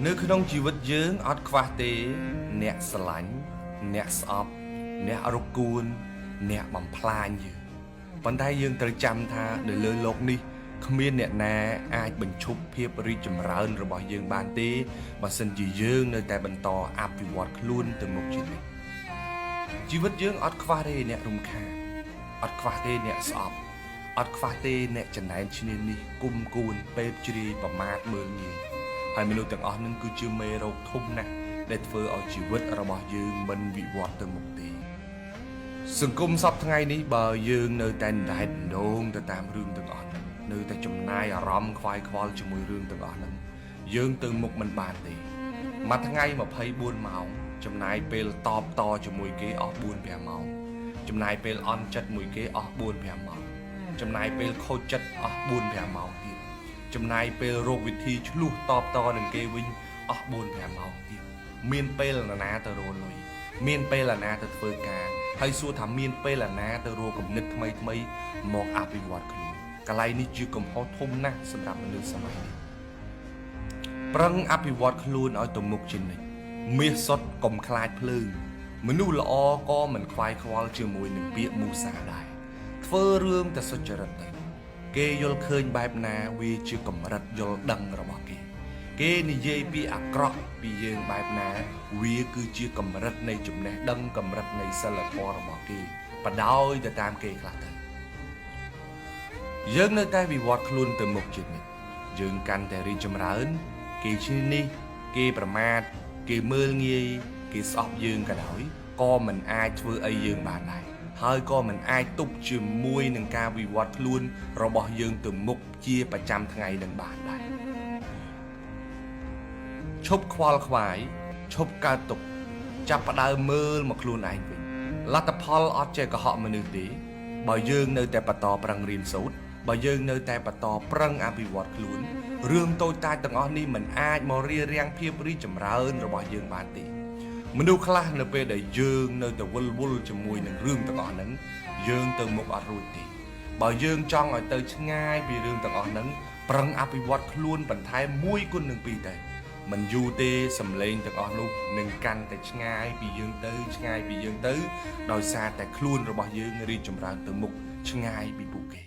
នៅក្នុងជីវិតយើងអត់ខ្វះទេអ្នកស្រឡាញ់អ្នកស្អប់អ្នករកួនអ្នកបំផ្លាញយើងប៉ុន្តែយើងត្រូវចាំថានៅលើโลกនេះគ្មានអ្នកណាអាចបញ្ឈប់ភាពរីកចម្រើនរបស់យើងបានទេបើសិនជាយើងនៅតែបន្តអភិវឌ្ឍខ្លួនទៅមុខជានិច្ចជីវិតយើងអត់ខ្វះទេអ្នករំខានអត់ខ្វះទេអ្នកស្អប់អត់ខ្វះទេអ្នកចំណែនឈ្នានីសគុំគួនពេបជ្រាយប្រមាថមើលងាយហើយមនុស្សទាំងអស់នឹងគឺជាមេរោគធំណាស់ដែលធ្វើឲ្យជីវិតរបស់យើងមិនវិវត្តទៅមុខទេសង្គមសពថ្ងៃនេះបើយើងនៅតែដែតដងទៅតាមរឿងទាំងអស់ហ្នឹងនៅតែចំណាយអារម្មណ៍ខ្វាយខ្វល់ជាមួយរឿងទាំងអស់ហ្នឹងយើងទៅមុខមិនបានទេមួយថ្ងៃ24ម៉ោងចំណាយពេលតបតជាមួយគេអស់4-5ម៉ោងចំណាយពេលអន់ចិត្តមួយគេអស់4-5ម៉ោងចំណាយពេលខូចចិត្តអស់4-5ម៉ោងទៀតចំណាយពេលរកវិធីឆ្លោះតបតនឹងគេវិញអស់4-5ម៉ោងទៀតមានពេលណាទៅរលុយមានពេលណាទៅធ្វើការហើយសួរថាមានពេលណាទៅរកគំនិតថ្មីមកអភិវឌ្ឍខ្លួនកន្លែងនេះជាកំហុសធំណាស់សម្រាប់មនុស្សសម័យនេះប្រឹងអភិវឌ្ឍខ្លួនឲ្យទៅមុខជានិច្ចមាសសុទ្ធកុំខ្លាចភ្លើងមនុស្សល្អក៏មិនខ្វាយខ្វល់ជាមួយនឹងពាក្យមូសាដែរធ្វើរឿងតែសុចរិតទៅគេយល់ឃើញបែបណាវាជាកម្រិតយល់ដឹងរបស់គេនិយាយពីអាក្រក់ពីយើងបែបណាវាគឺជាកម្រិតនៃចំណេះដឹងកម្រិតនៃសិលធម៌របស់គេបដោយទៅតាមគេខ្លះទៅយើងនៅតែវិវត្តខ្លួនទៅមុខជានិច្ចយើងកាន់តែរីកចម្រើនគេឈ្នានីសគេប្រមាថគេមើលងាយគេស្អប់យើងក៏ដោយក៏មិនអាចធ្វើអីយើងបានដែរហើយក៏មិនអាចទប់ជាមួយនឹងការវិវត្តខ្លួនរបស់យើងទៅមុខជាប្រចាំថ្ងៃនឹងបានដែរឈប់ខ្វល់ខ្វាយឈប់កើតទុកចាប់ផ្ដើមមើលមកខ្លួនឯងវិញលទ្ធផលអត់ចេះកុហកមនុស្សទេបើយើងនៅតែបន្តប្រឹងរៀនសូត្របើយើងនៅតែបន្តប្រឹងអភិវឌ្ឍខ្លួនរឿងតូចតាចទាំងអស់នេះមិនអាចមករារាំងភាពរីកចម្រើនរបស់យើងបានទេមនុស្សខ្លះនៅពេលដែលយើងនៅតែវិលវល់ជាមួយនឹងរឿងទាំងអស់ហ្នឹងយើងទៅមុខអត់រួចទេបើយើងចង់ឲ្យទៅឆ្ងាយពីរឿងទាំងអស់ហ្នឹងប្រឹងអភិវឌ្ឍខ្លួនបន្ថែម1គុណនឹង2ទៅមិនយូរទេសម្លេងទាំងអស់នោះនឹងកាន់តែឆ្ងាយពីយើងទៅឆ្ងាយពីយើងទៅដោយសារតែខ្លួនរបស់យើងរីកចម្រើនទៅមុខឆ្ងាយពីពួកគេ